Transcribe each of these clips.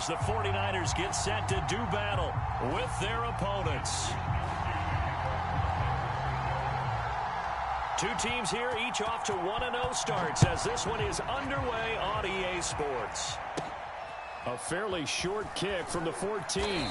as the 49ers get set to do battle with their opponents. Two teams here, each off to 1-0 starts as this one is underway on EA Sports. A fairly short kick from the 14.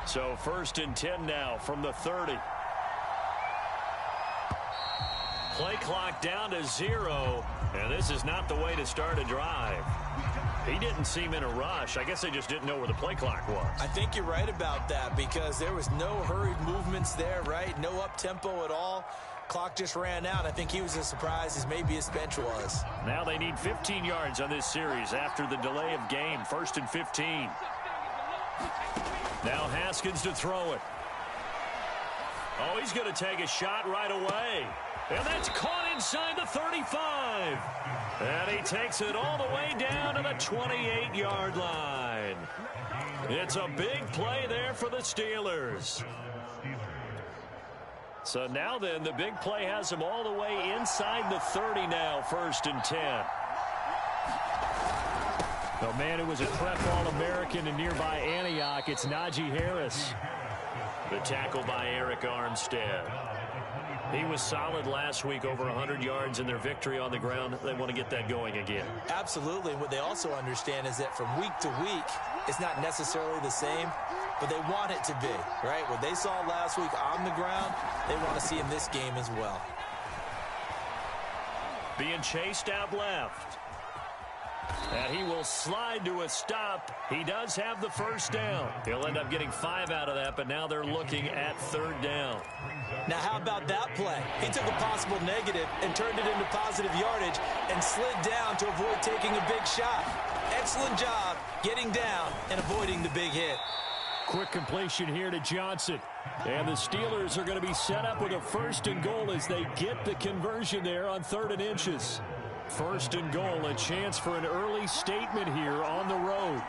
So 1st and 10 now from the 30. Play clock down to 0, and this is not the way to start a drive. He didn't seem in a rush. I guess they just didn't know where the play clock was. I think you're right about that because there was no hurried movements there, right? No up-tempo at all. Clock just ran out. I think he was as surprised as maybe his bench was. Now they need 15 yards on this series after the delay of game. 1st and 15. Now Haskins to throw it. Oh, he's going to take a shot right away. And that's caught inside the 35. And he takes it all the way down to the 28-yard line. It's a big play there for the Steelers. So now then, the big play has him all the way inside the 30 now, 1st and 10. The man who was a prep All-American in nearby Antioch, it's Najee Harris. The tackle by Eric Armstead. He was solid last week, over 100 yards in their victory on the ground. They want to get that going again. Absolutely. What they also understand is that from week to week, it's not necessarily the same, but they want it to be, right? What they saw last week on the ground, they want to see in this game as well. Being chased out left. And he will slide to a stop. He does have the 1st down. He'll end up getting 5 out of that, but now they're looking at 3rd down. Now, how about that play? He took a possible negative and turned it into positive yardage and slid down to avoid taking a big shot. Excellent job getting down and avoiding the big hit. Quick completion here to Johnson. And the Steelers are going to be set up with a 1st and goal as they get the conversion there on 3rd and inches. 1st and goal, a chance for an early statement here on the road.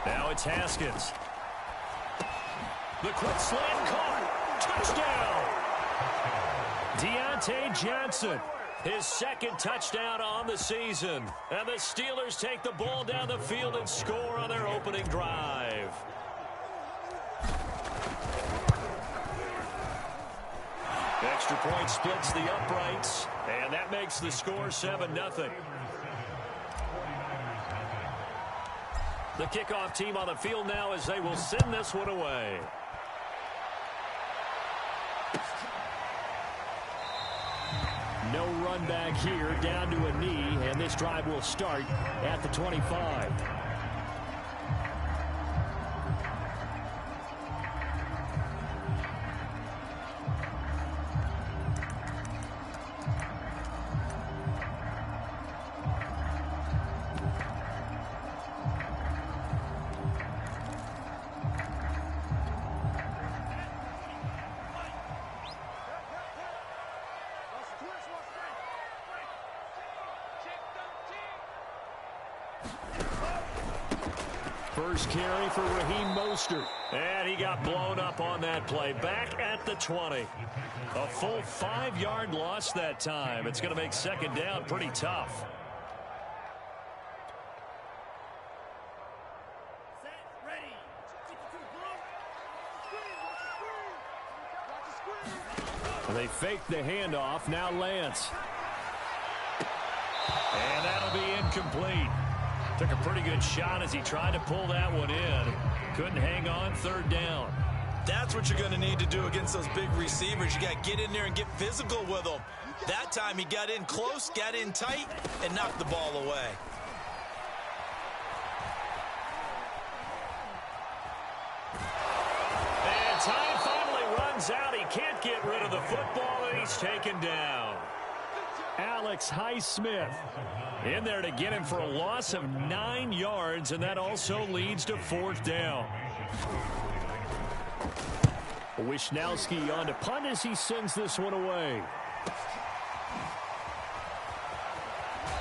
Now it's Haskins. The quick slant caught. Touchdown. Deontay Johnson. His 2nd touchdown on the season. And the Steelers take the ball down the field and score on their opening drive. Extra point splits the uprights, and that makes the score 7-0. The kickoff team on the field now as they will send this one away. No run back here, down to a knee, and this drive will start at the 25. First carry for Raheem Mostert. And he got blown up on that play. Back at the 20. A full 5-yard loss that time. It's going to make 2nd down pretty tough. They fake the handoff. Now Lance. And that'll be incomplete. Took a pretty good shot as he tried to pull that one in. Couldn't hang on. 3rd down. That's what you're going to need to do against those big receivers. You got to get in there and get physical with them. That time he got in close, got in tight, and knocked the ball away. runs out. He can't get rid of the football, and he's taken down. Alex Highsmith in there to get him for a loss of 9 yards, and that also leads to 4th down. Wishnowski on to punt as he sends this one away.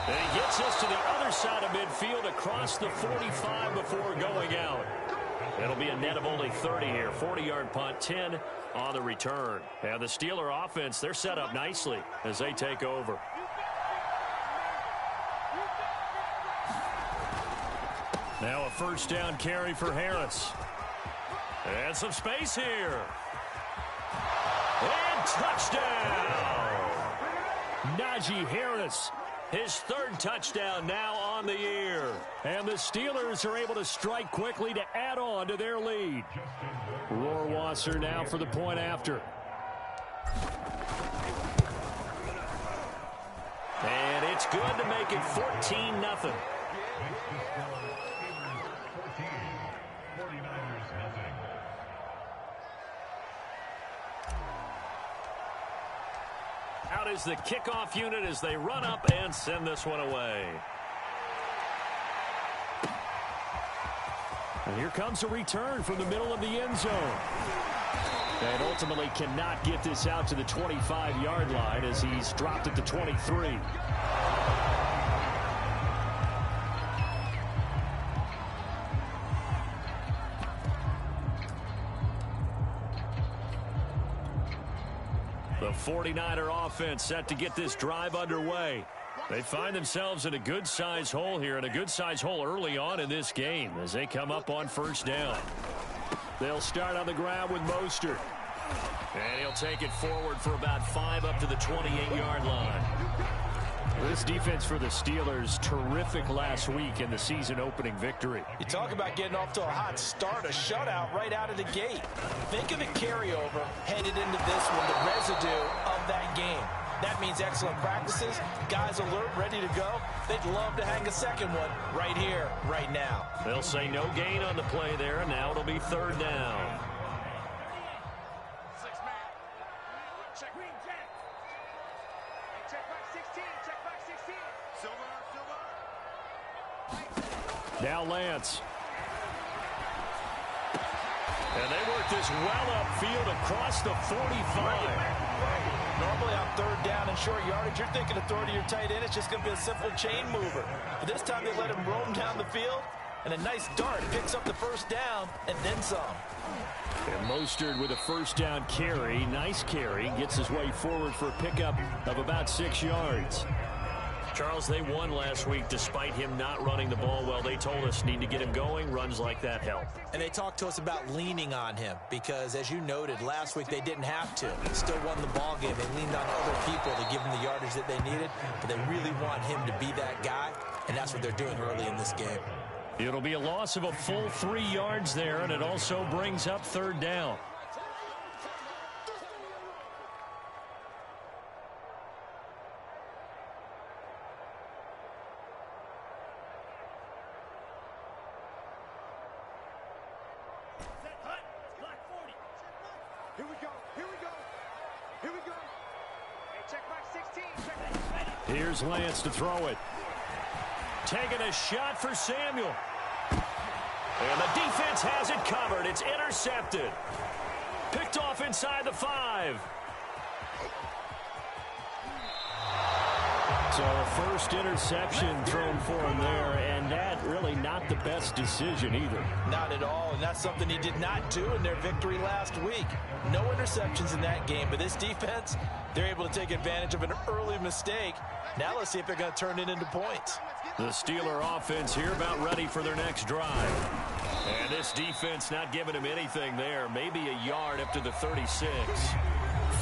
And he gets us to the other side of midfield across the 45 before going out. It'll be a net of only 30 here. 40-yard punt, 10 on the return. And the Steeler offense, they're set up nicely as they take over. Now a 1st down carry for Harris. And some space here. And touchdown! Najee Harris. His 3rd touchdown now on the year. And the Steelers are able to strike quickly to add on to their lead. Rohrwasser now for the point after. And it's good to make it 14-0. Out is the kickoff unit as they run up and send this one away. And here comes a return from the middle of the end zone. And ultimately cannot get this out to the 25-yard line as he's dropped at the 23. The 49er offense set to get this drive underway. They find themselves in a good-sized hole here, and a good-sized hole early on in this game as they come up on 1st down. They'll start on the ground with Mostert. And he'll take it forward for about 5 up to the 28-yard line. This defense for the Steelers, terrific last week in the season-opening victory. You talk about getting off to a hot start, a shutout right out of the gate. Think of the carryover headed into this one, the residue of that game. That means excellent practices, guys alert, ready to go. They'd love to hang a second one right here, right now. They'll say no gain on the play there, and now it'll be 3rd down. Now Lance. And they work this well upfield across the 45. Normally on 3rd down and short yardage, you're thinking of throwing to your tight end. It's just going to be a simple chain mover. But this time they let him roam down the field, and a nice dart picks up the 1st down and then some. And Mostert with a 1st down carry. Nice carry. Gets his way forward for a pickup of about 6 yards. Charles, they won last week despite him not running the ball well. They told us need to get him going. Runs like that help. And they talked to us about leaning on him because, as you noted, last week they didn't have to. Still won the ball game. They leaned on other people to give them the yardage that they needed, but they really want him to be that guy, and that's what they're doing early in this game. It'll be a loss of a full 3 yards there, and it also brings up 3rd down. Here's Lance to throw it. Taking a shot for Samuel. And the defense has it covered. It's intercepted. Picked off inside the 5. So a 1st interception thrown for him there, and that really not the best decision either. Not at all, and that's something he did not do in their victory last week. No interceptions in that game, but this defense, they're able to take advantage of an early mistake. Now let's see if they're going to turn it into points. The Steeler offense here about ready for their next drive. And this defense not giving him anything there. Maybe a yard up to the 36.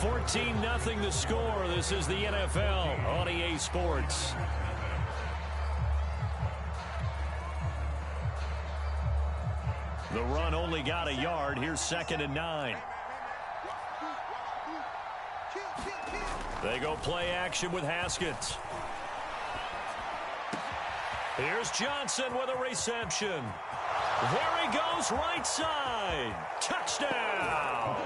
14-0 the score. This is the NFL on EA Sports. The run only got a yard. Here's 2nd and 9. They go play action with Haskins. Here's Johnson with a reception. There he goes, right side. Touchdown.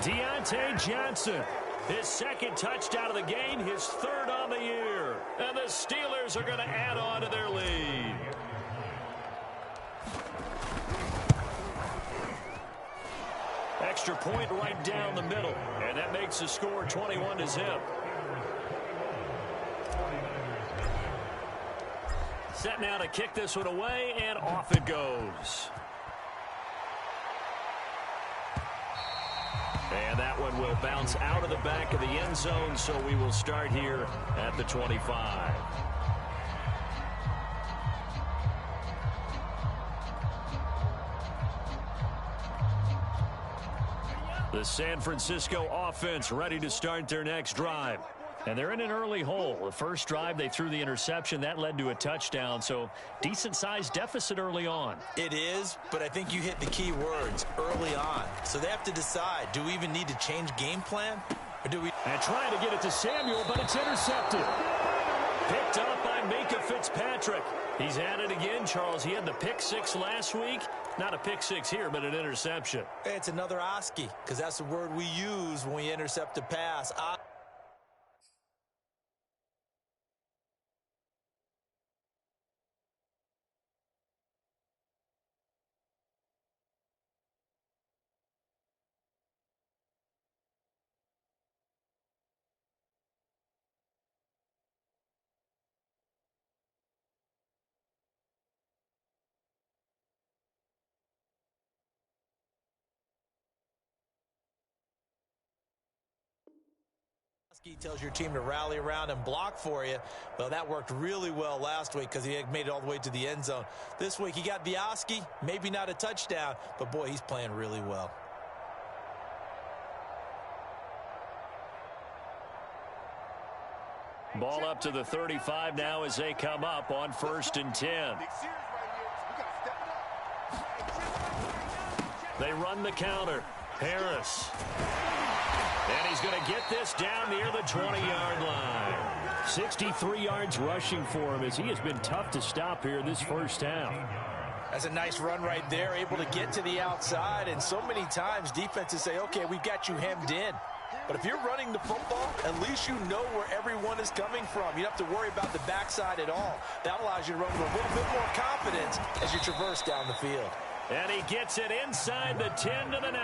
Deontay Johnson, his second touchdown of the game, his third on the year. And the Steelers are going to add on to their lead. Extra point right down the middle, and that makes the score 21-0. Set now to kick this one away, and off it goes. And that one will bounce out of the back of the end zone, so we will start here at the 25. The San Francisco offense ready to start their next drive. And they're in an early hole. The first drive, they threw the interception. That led to a touchdown, so decent-sized deficit early on. It is, but I think you hit the key words, early on. So they have to decide, do we even need to change game plan? Or do we... And trying to get it to Samuel, but it's intercepted. Picked up by Minka Fitzpatrick. He's at it again, Charles. He had the pick six last week. Not a pick six here, but an interception. It's another Oski, because that's the word we use when we intercept a pass. Tells your team to rally around and block for you. Well, that worked really well last week because he had made it all the way to the end zone. This week he got the Oski, maybe not a touchdown, but boy, he's playing really well. Ball up to the 35 now as they come up on 1st and 10. They run the counter. Harris. And he's going to get this down near the 20-yard line. 63 yards rushing for him as he has been tough to stop here in this first half. That's a nice run right there, able to get to the outside. And so many times defenses say, okay, we've got you hemmed in. But if you're running the football, at least you know where everyone is coming from. You don't have to worry about the backside at all. That allows you to run with a little bit more confidence as you traverse down the field. And he gets it inside the 10 to the 9.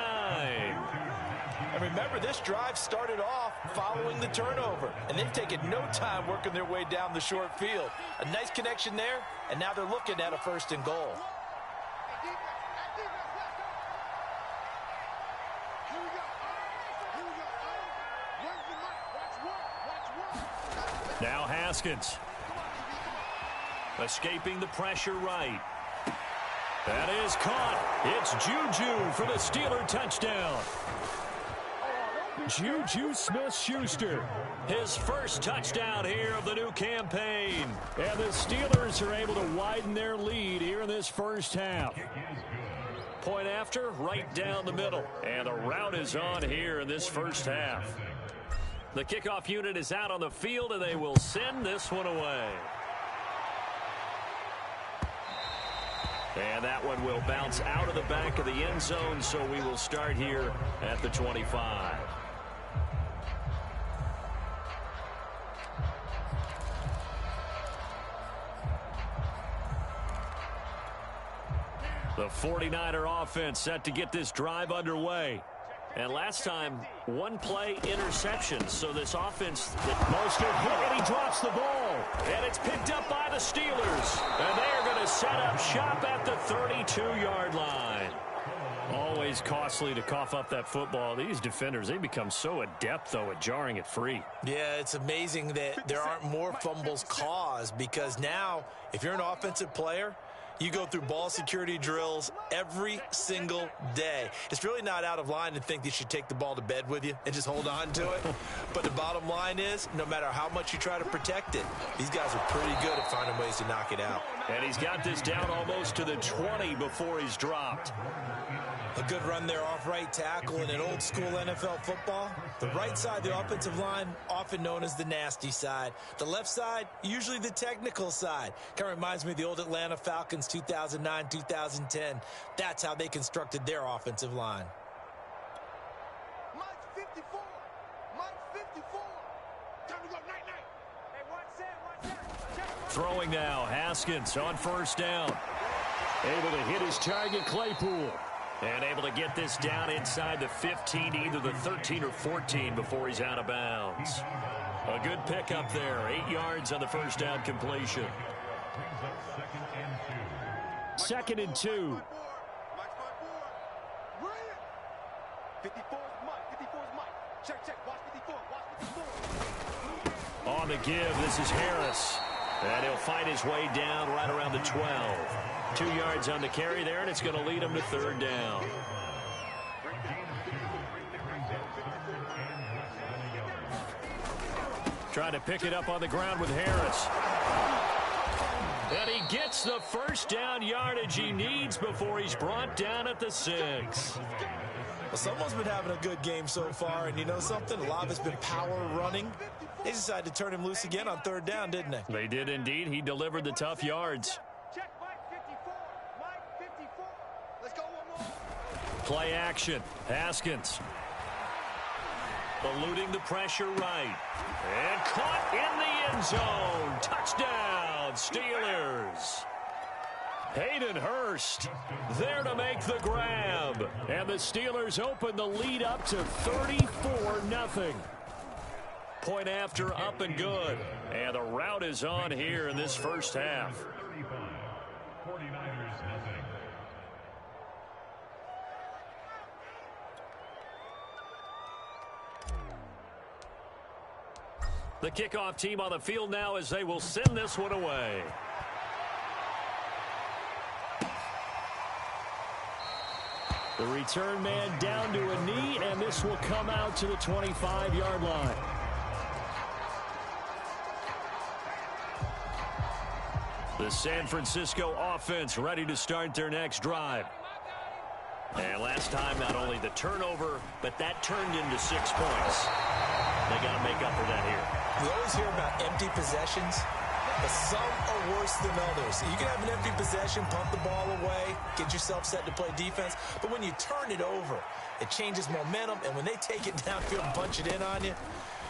And remember, this drive started off following the turnover. And they've taken no time working their way down the short field. A nice connection there, and now they're looking at a 1st and goal. Now Haskins. Escaping the pressure right. That is caught. It's Juju for the Steeler touchdown. Juju Smith-Schuster. His first touchdown here of the new campaign. And the Steelers are able to widen their lead here in this first half. Point after, right down the middle. And the route is on here in this first half. The kickoff unit is out on the field, and they will send this one away. And that one will bounce out of the back of the end zone, so we will start here at the 25. The 49er offense set to get this drive underway. And last time, one play interception. So this offense, Mostert hit and he drops the ball. And it's picked up by the Steelers. And they are going to set up shop at the 32-yard line. Always costly to cough up that football. These defenders, they become so adept, though, at jarring it free. Yeah, it's amazing that there aren't more fumbles caused, because now, if you're an offensive player, you go through ball security drills every single day. It's really not out of line to think that you should take the ball to bed with you and just hold on to it. But the bottom line is, no matter how much you try to protect it, these guys are pretty good at finding ways to knock it out. And he's got this down almost to the 20 before he's dropped. A good run there off right tackle in an old school NFL football. The right side of the offensive line, often known as the nasty side. The left side, usually the technical side. Kind of reminds me of the old Atlanta Falcons 2009, 2010. That's how they constructed their offensive line. 54. Mike 54. Time to go night-night. Hey, what's that? Throwing now, Haskins on first down. Able to hit his target, Claypool. And able to get this down inside the 15 to either the 13 or 14 before he's out of bounds. A good pickup there. 8 yards on the first down completion. Second and 2. Mike's my boy. Run it. 54 is Mike. 54 is Mike. Check. Watch 54. Watch 54. On the give, this is Harris. And he'll fight his way down right around the 12. 2 yards on the carry there, and it's going to lead him to third down. Trying to pick it up on the ground with Harris. And he gets the first down yardage he needs before he's brought down at the 6. Well, someone's been having a good game so far, and you know something? A lot of it's been power running. They decided to turn him loose again on third down, didn't they? They did indeed. He delivered the tough yards. Check Mike 54. Mike 54. Let's go one more. Play action. Haskins. Eluding the pressure right. And caught in the end zone. Touchdown, Steelers. Hayden Hurst there to make the grab. And the Steelers open the lead up to 34-0. Point after, up and good. And the route is on here in this first half. 49ers nothing. The kickoff team on the field now as they will send this one away. The return man down to a knee, and this will come out to the 25-yard line. The San Francisco offense ready to start their next drive. And last time, not only the turnover, but that turned into 6 points. They got to make up for that here. We always hear about empty possessions, but some are worse than others. You can have an empty possession, pump the ball away, get yourself set to play defense, but when you turn it over, it changes momentum, and when they take it downfield and punch it in on you,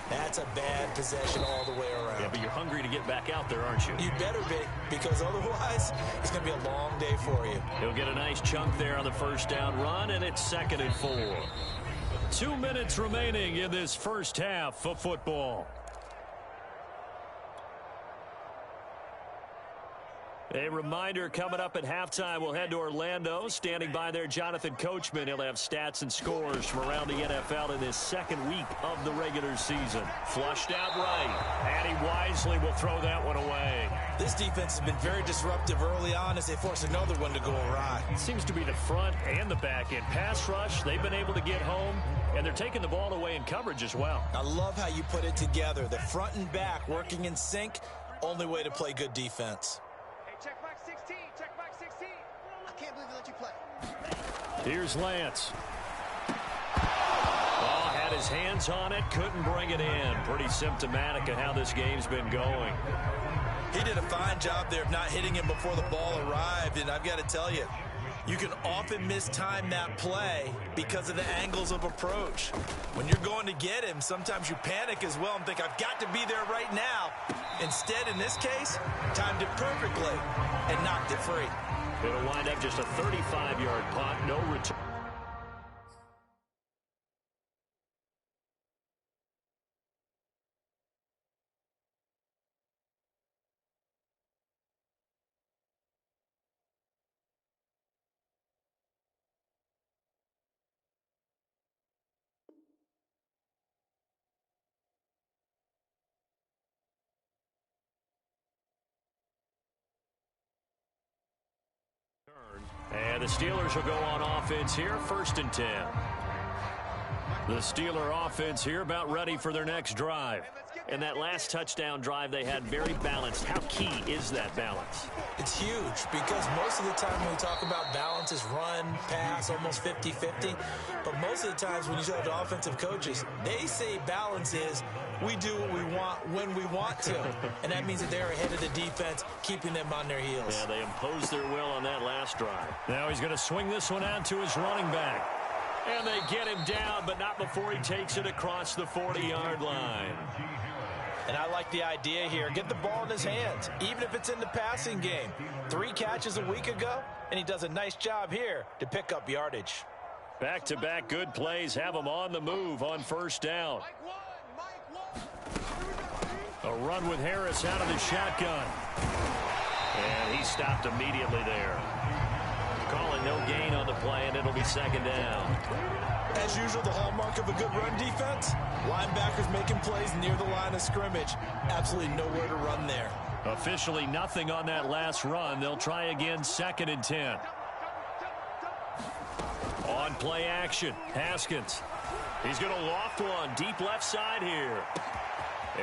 that's a bad possession all the way around. Yeah, but you're hungry to get back out there, aren't you? You better be, because otherwise, it's going to be a long day for you. He'll get a nice chunk there on the first down run, and it's 2nd and 4. 2 minutes remaining in this first half of football. A reminder, coming up at halftime, we'll head to Orlando. Standing by there, Jonathan Coachman. He'll have stats and scores from around the NFL in this second week of the regular season. Flushed out right, and he wisely will throw that one away. This defense has been very disruptive early on as they force another one to go awry. It seems to be the front and the back end. Pass rush, they've been able to get home, and they're taking the ball away in coverage as well. I love how you put it together. The front and back working in sync, only way to play good defense. Check Mike 16. Check Mike 16. I can't believe they let you play. Here's Lance. Oh, had his hands on it, couldn't bring it in. Pretty symptomatic of how this game's been going. He did a fine job there of not hitting him before the ball arrived, and I've got to tell you, you can often mistime that play because of the angles of approach. When you're going to get him, sometimes you panic as well and think, I've got to be there right now. Instead, in this case, timed it perfectly and knocked it free. It'll wind up just a 35-yard punt, no return. And the Steelers will go on offense here, 1st and 10. The Steeler offense here about ready for their next drive. And that last touchdown drive they had very balanced. How key is that balance? It's huge because most of the time when we talk about balance is run, pass, almost 50-50. But most of the times when you talk to offensive coaches, they say balance is we do what we want when we want to. And that means that they're ahead of the defense, keeping them on their heels. Yeah, they imposed their will on that last drive. Now he's going to swing this one out to his running back. And they get him down, but not before he takes it across the 40-yard line. And I like the idea here. Get the ball in his hands, even if it's in the passing game. 3 catches a week ago, and he does a nice job here to pick up yardage. Back-to-back good plays have him on the move on first down. A run with Harris out of the shotgun. And he stopped immediately there. Calling no gain on the play, and it'll be second down. As usual, the hallmark of a good run defense, linebackers making plays near the line of scrimmage. Absolutely nowhere to run there. Officially nothing on that last run. They'll try again, 2nd and 10. On play action, Haskins. He's going to loft one deep left side here.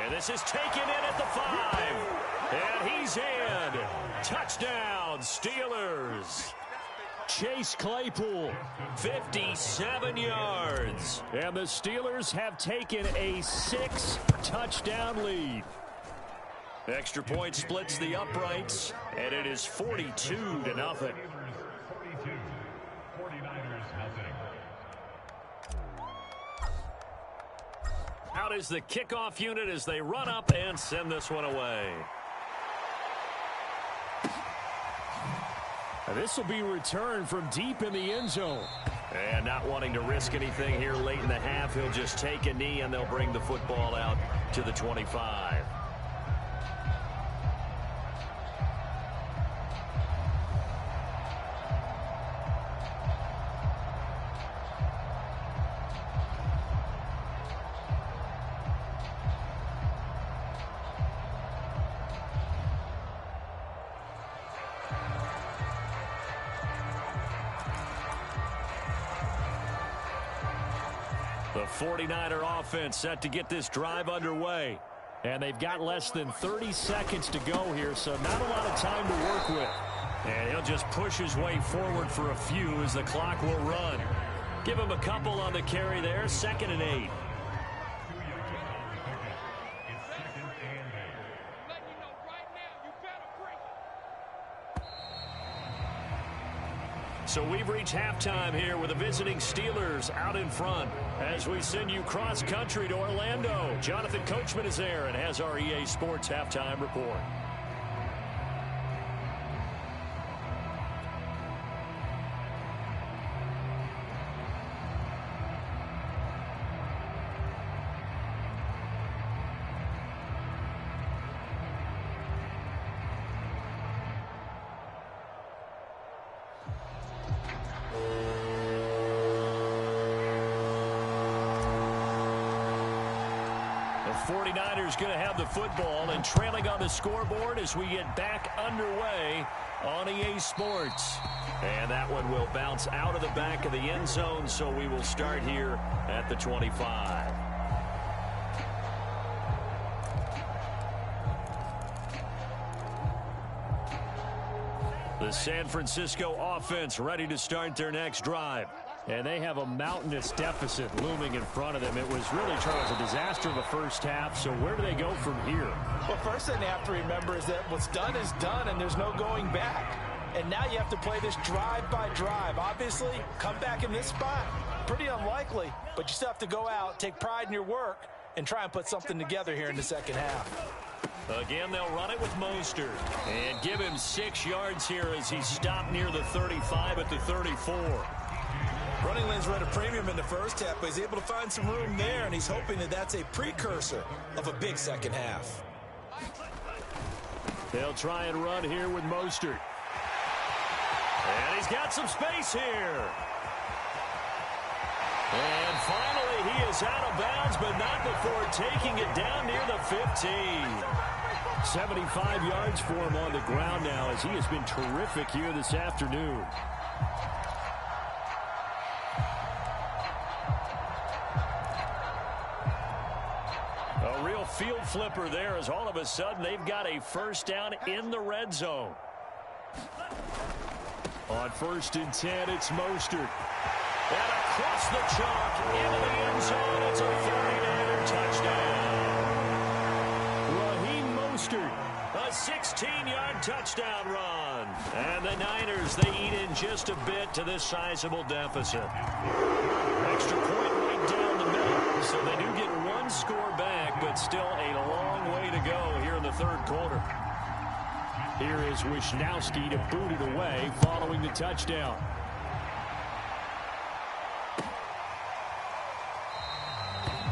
And this is taken in at the 5. And he's in. Touchdown, Steelers. Chase Claypool, 57 yards. and the Steelers have taken a 6-touchdown lead. Extra point splits the uprights, and it is 42-0. Out is the kickoff unit as they run up and send this one away. This will be returned from deep in the end zone. And not wanting to risk anything here late in the half, he'll just take a knee and they'll bring the football out to the 25. The 49er offense set to get this drive underway. And they've got less than 30 seconds to go here, so not a lot of time to work with. And he'll just push his way forward for a few as the clock will run. Give him a couple on the carry there, 2nd and 8. So we've reached halftime here with the visiting Steelers out in front. As we send you cross-country to Orlando, Jonathan Coachman is there and has our EA Sports halftime report. The 49ers going to have the football and trailing on the scoreboard as we get back underway on EA Sports. And that one will bounce out of the back of the end zone, so we will start here at the 25. The San Francisco offense ready to start their next drive. And they have a mountainous deficit looming in front of them. It was really, Charles, a disaster of a first half. So where do they go from here? Well, first thing they have to remember is that what's done is done, and there's no going back. And now you have to play this drive by drive. Obviously, come back in this spot, pretty unlikely, but you still have to go out, take pride in your work, and try and put something together here in the second half. Again, they'll run it with Mostert and give him 6 yards here as he stopped near the 35 at the 34. Running lanes were at a premium in the first half, but he's able to find some room there, and he's hoping that that's a precursor of a big second half. They'll try and run here with Mostert. And he's got some space here. And finally, he is out of bounds, but not before taking it down near the 15. 75 yards for him on the ground now as he has been terrific here this afternoon. A real field flipper there as all of a sudden they've got a first down in the red zone. On 1st and 10, it's Mostert. And across the chalk into the end zone. It's a 49er touchdown. Raheem Mostert. A a 16-yard touchdown run. And the Niners, they eat in just a bit to this sizable deficit. Extra point right down the middle. So they do get one score back, but still a long way to go here in the third quarter. Here is Wisnowski to boot it away following the touchdown.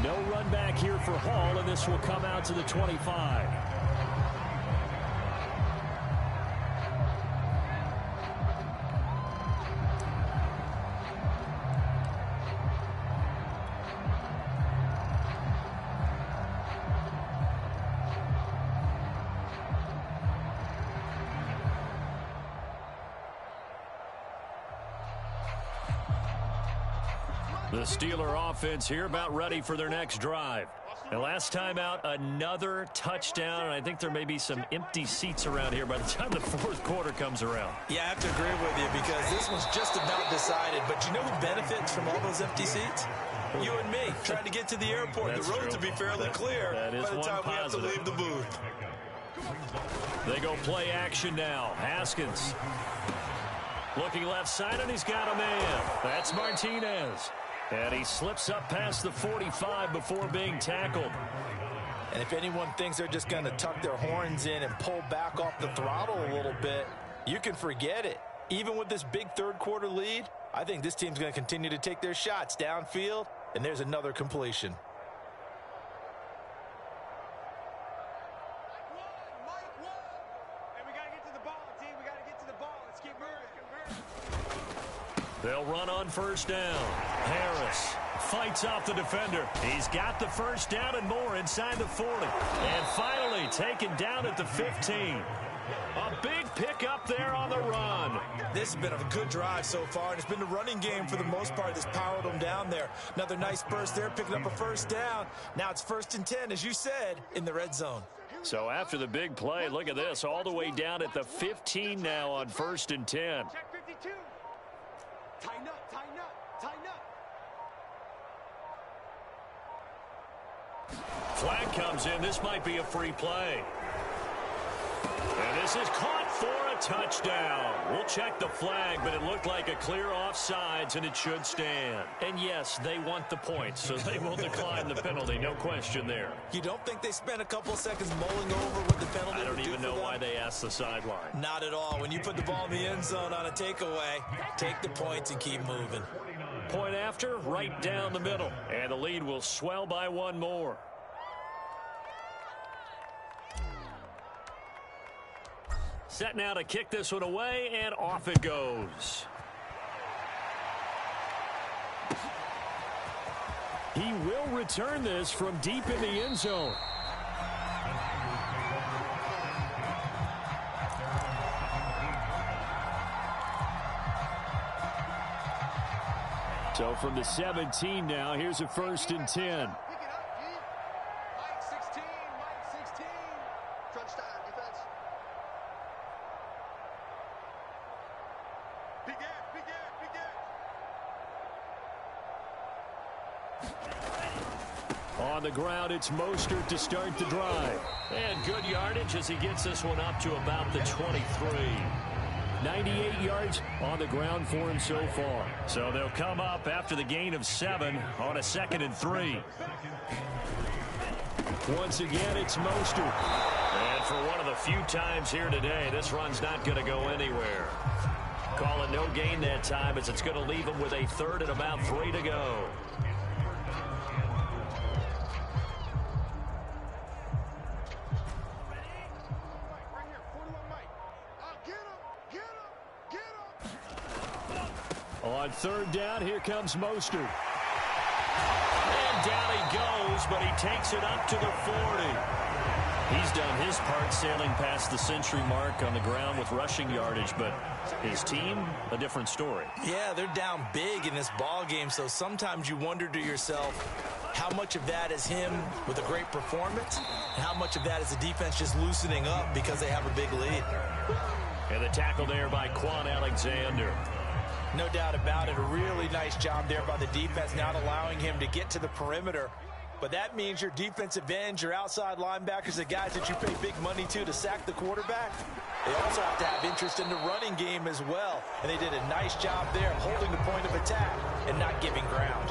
No run back here for Hall, and this will come out to the 25. The Steeler offense here about ready for their next drive. And last time out, another touchdown, and I think there may be some empty seats around here by the time the fourth quarter comes around. Yeah, I have to agree with you because this one's just about decided. But you know who benefits from all those empty seats? You and me, trying to get to the airport. That's the road true. to be fairly clear that is by the time we have to leave the booth. They go play action now. Haskins Looking left side, and he's got a man. That's Martinez. And he slips up past the 45 before being tackled. And if anyone thinks they're just going to tuck their horns in and pull back off the throttle a little bit, you can forget it. Even with this big third quarter lead, I think this team's going to continue to take their shots downfield, and there's another completion. They'll run on first down. Harris fights off the defender. He's got the first down and more inside the 40. And finally taken down at the 15. A big pickup there on the run. This has been a good drive so far, and it's been the running game for the most part that's powered them down there. Another nice burst there, picking up a first down. Now it's 1st and 10, as you said, in the red zone. So after the big play, look at this, all the way down at the 15 now on 1st and 10. Check 52. Tighten up, tighten up, tighten up. Flag comes in. This might be a free play. And this is caught for a touchdown. We'll check the flag, but it looked like a clear offsides, and it should stand. And yes, they want the points, so they will decline the penalty. No question there. You don't think they spent a couple of seconds mulling over what the penalty I don't would do even for know them? why they asked the sideline. Not at all. When you put the ball in the end zone on a takeaway, take the points and keep moving. Point after, right down the middle. And the lead will swell by one more. Set now to kick this one away, and off it goes. He will return this from deep in the end zone. So from the 17 now, here's a 1st and 10. Pick it up, G. Mike 16, Mike 16. Crunch time, defense. Big end, big end, big end. On the ground, it's Mostert to start the drive. And good yardage as he gets this one up to about the 23. 98 yards on the ground for him so far. So they'll come up after the gain of 7 on a 2nd and 3. Once again, it's Mostert. And for one of the few times here today, this run's not going to go anywhere. Call it no gain that time as it's going to leave them with a 3rd and about 3 to go. On 3rd down, here comes Mostert. And down he goes, but he takes it up to the 40. He's done his part sailing past the century mark on the ground with rushing yardage, but his team, a different story. Yeah, they're down big in this ball game, so sometimes you wonder to yourself how much of that is him with a great performance and how much of that is the defense just loosening up because they have a big lead. And the tackle there by Quan Alexander. No doubt about it. A really nice job there by the defense, not allowing him to get to the perimeter But that means your defensive ends, your outside linebackers, the guys that you pay big money to sack the quarterback, they also have to have interest in the running game as well. And they did a nice job there holding the point of attack and not giving ground.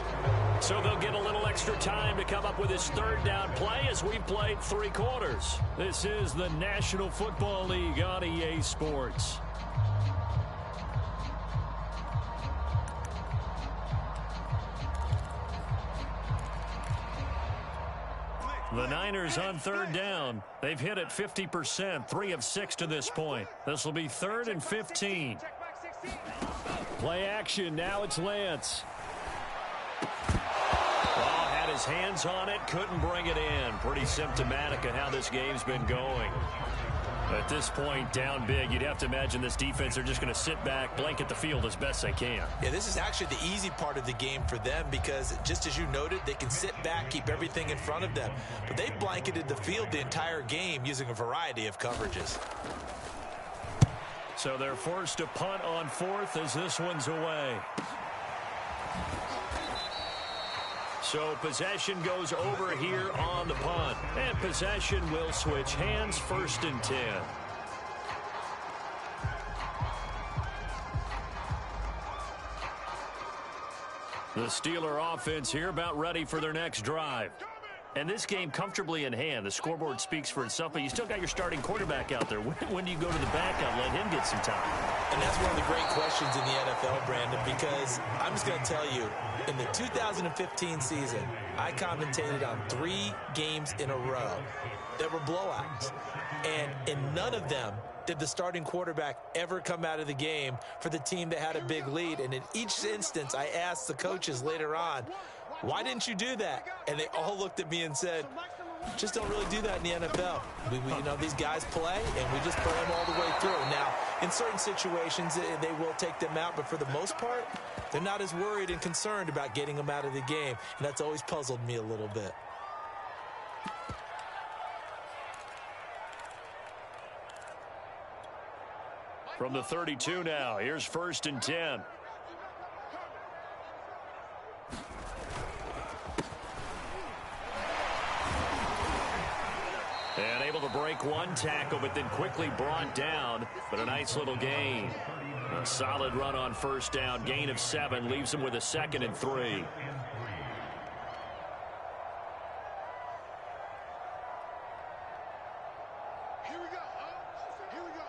So they'll get a little extra time to come up with his third down play as we've played 3 quarters. This is the National Football League on EA Sports. The Niners on third down. They've hit it 50%, 3 of 6 to this point. This will be 3rd and 15. Play action. Now it's Lance. Oh, had his hands on it, couldn't bring it in. Pretty symptomatic of how this game's been going. At this point, down big, you'd have to imagine this defense are just going to sit back, blanket the field as best they can. Yeah, this is actually the easy part of the game for them because, just as you noted, they can sit back, keep everything in front of them. But they blanketed the field the entire game using a variety of coverages. So they're forced to punt on 4th as this one's away. So possession goes over here on the punt. And possession will switch hands, 1st and 10. The Steeler offense here about ready for their next drive. And this game comfortably in hand. The scoreboard speaks for itself, but you still got your starting quarterback out there. When do you go to the backup, let him get some time? And that's one of the great questions in the NFL, Brandon, because I'm just going to tell you, in the 2015 season, I commentated on 3 games in a row that were blowouts. And in none of them did the starting quarterback ever come out of the game for the team that had a big lead. And in each instance, I asked the coaches later on, why didn't you do that? And they all looked at me and said, just don't really do that in the NFL. You know, these guys play, and we just play them all the way through. Now, in certain situations, they will take them out, but for the most part, they're not as worried and concerned about getting them out of the game, and that's always puzzled me a little bit. From the 32 now, here's 1st and 10. And able to break one tackle, but then quickly brought down. But a nice little gain. A solid run on 1st down. Gain of 7 leaves him with a 2nd and 3. Here we go. Here we go.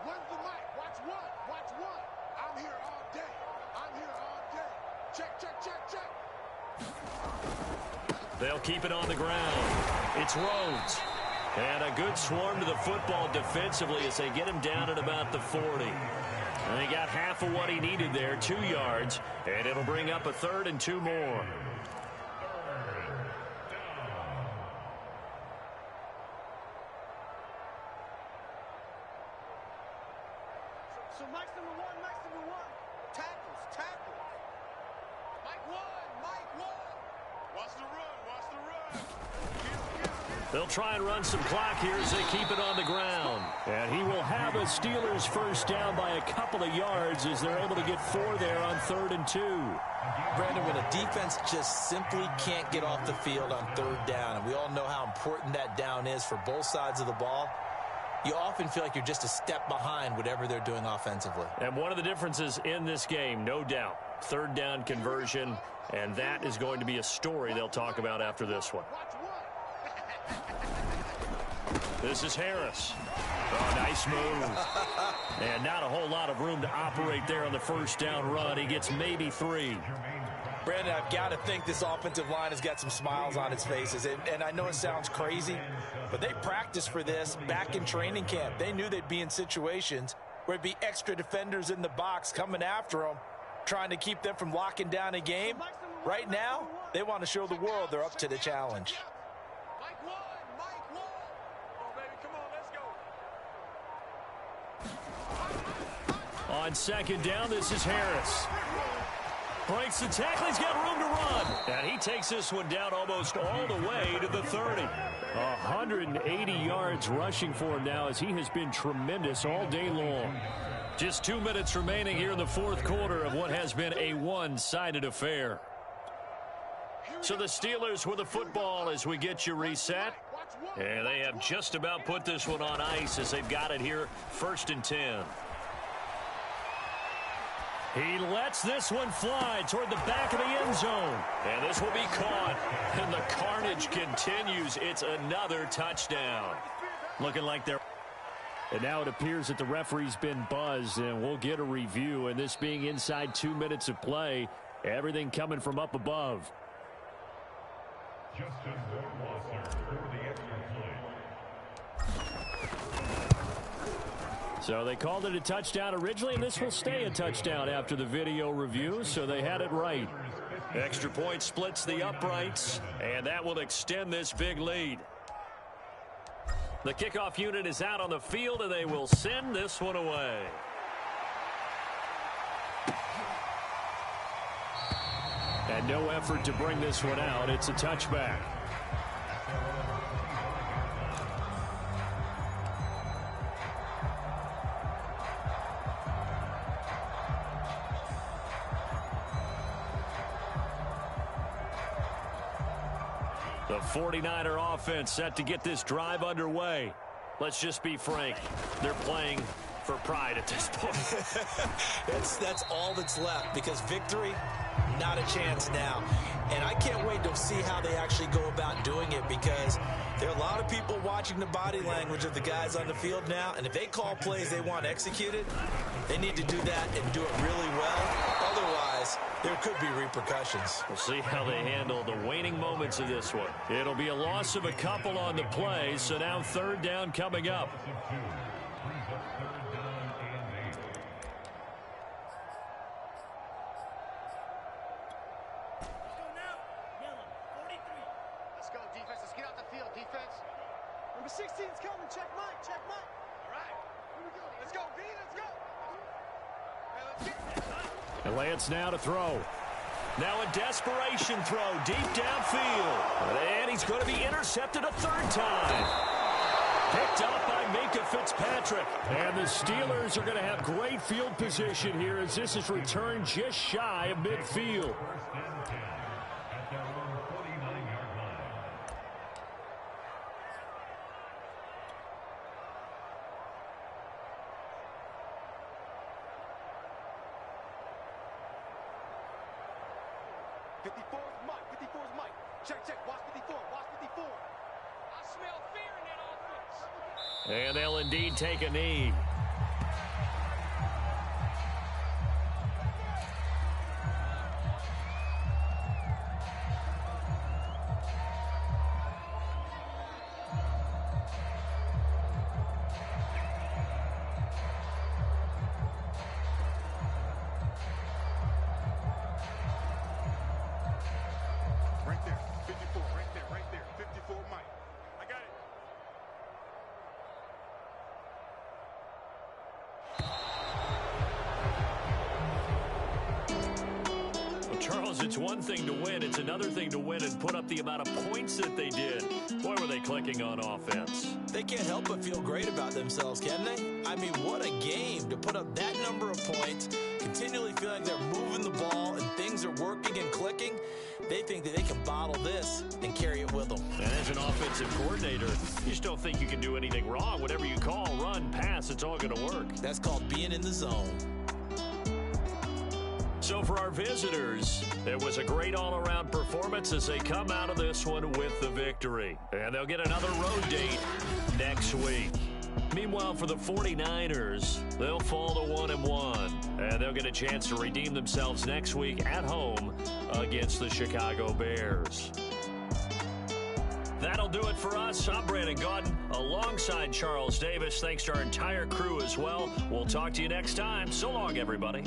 Where's the mic? Watch what? Watch what? I'm here all day. I'm here all day. Check, check, check, check. They'll keep it on the ground. It's Rhodes. And a good swarm to the football defensively as they get him down at about the 40. And he got half of what he needed there, 2 yards. And it'll bring up a 3rd and 2 more. So Mike's number one. Tackles. Mike 1. Watch the run. They'll try and run some clock here as they keep it on the ground. And he will have a Steelers 1st down by a couple of yards as they're able to get 4 there on 3rd and 2. Brandon, when a defense just simply can't get off the field on 3rd down, and we all know how important that down is for both sides of the ball, you often feel like you're just a step behind whatever they're doing offensively. And one of the differences in this game, no doubt, 3rd down conversion, and that is going to be a story they'll talk about after this one. This is Harris. Oh, nice move. And not a whole lot of room to operate there on the 1st down run. He gets maybe 3. Brandon, I've got to think this offensive line has got some smiles on its faces. And I know it sounds crazy, but they practiced for this back in training camp. They knew they'd be in situations where it'd be extra defenders in the box coming after them, trying to keep them from locking down a game. Right now, they want to show the world they're up to the challenge. Mike 1. Oh, baby, come on, let's go. On 2nd down, this is Harris. Breaks the tackle. He's got room to run. And he takes this one down almost all the way to the 30. 180 yards rushing for him now as he has been tremendous all day long. Just 2 minutes remaining here in the 4th quarter of what has been a one-sided affair. Here So the Steelers with the football as we get you reset. And they have just about put this one on ice as they've got it here, 1st and 10. He lets this one fly toward the back of the end zone. And this will be caught. And the carnage continues. It's another touchdown. Looking like they're... And now it appears that the referee's been buzzed, and we'll get a review. And this being inside 2 minutes of play, everything coming from up above. Justin Wasser for the extra point. So they called it a touchdown originally, and this will stay a touchdown after the video review, so they had it right. Extra point splits the uprights, and that will extend this big lead. The kickoff unit is out on the field, and they will send this one away. And no effort to bring this one out. It's a touchback. The 49er offense set to get this drive underway. Let's just be frank. They're playing for pride at this point. That's all that's left, because victory, not a chance now. And I can't wait to see how they actually go about doing it, because there are a lot of people watching the body language of the guys on the field now, and if they call plays they want executed, they need to do that and do it really well. Otherwise, there could be repercussions. We'll see how they handle the waning moments of this one. It'll be a loss of a couple on the play, so now 3rd down coming up. Let's go, defense. Let's get out the field, defense. Number 16's coming. Check Mike. Check Mike. All right. Here we go. Let's go, B. Let's go. Hey, let's get this. And Lance now to throw. Now a desperation throw deep downfield. And he's going to be intercepted a 3rd time. Picked up by Minkah Fitzpatrick. And the Steelers are going to have great field position here as this is returned just shy of midfield. And they'll indeed take a knee. Right there. 54. Right there. Right there. 54, Mike. I got it. Charles, it's one thing to win. It's another thing to win and put up the amount of points that they did. Boy, were they clicking on offense. They can't help but feel great about themselves, can they? I mean, what a game to put up that number of points, continually feeling they're moving the ball and things are working and clicking. They think that they can bottle this and carry it with them. And as an offensive coordinator, you just don't think you can do anything wrong. Whatever you call, run, pass, it's all going to work. That's called being in the zone. So for our visitors, it was a great all-around performance as they come out of this one with the victory. And they'll get another road date next week. Meanwhile, for the 49ers, they'll fall to 1-1. And they'll get a chance to redeem themselves next week at home against the Chicago Bears. That'll do it for us. I'm Brandon Gaudin alongside Charles Davis. Thanks to our entire crew as well. We'll talk to you next time. So long, everybody.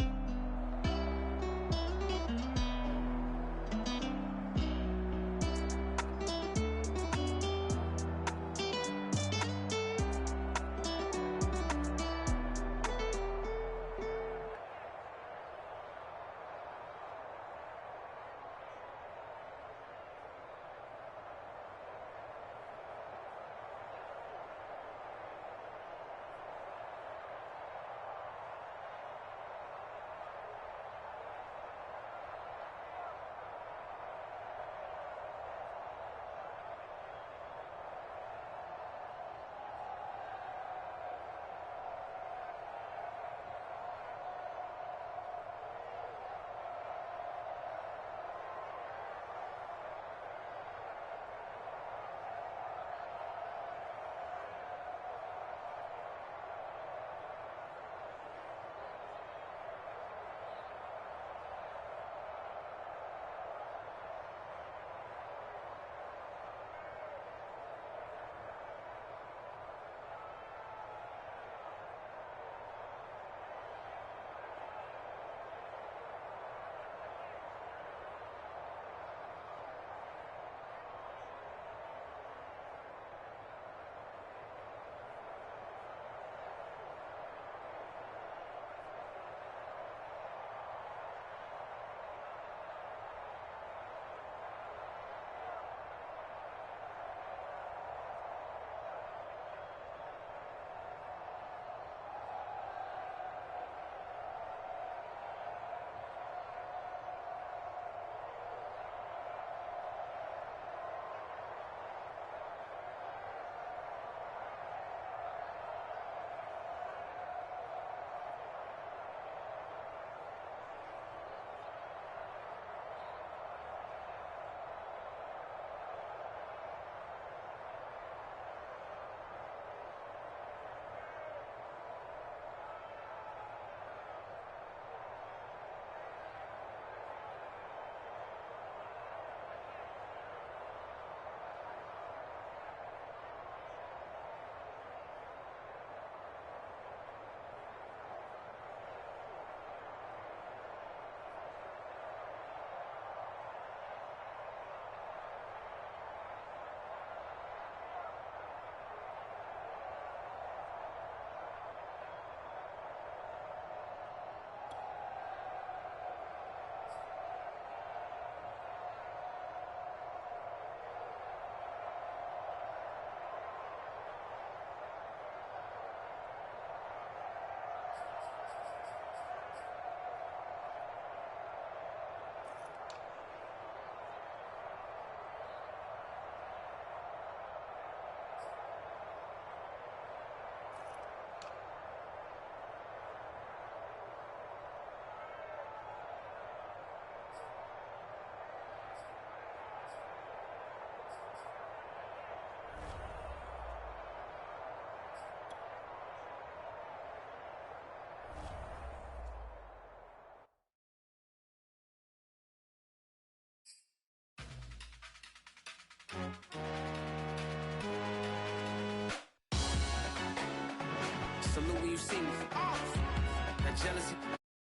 Salute when you see me. That jealousy.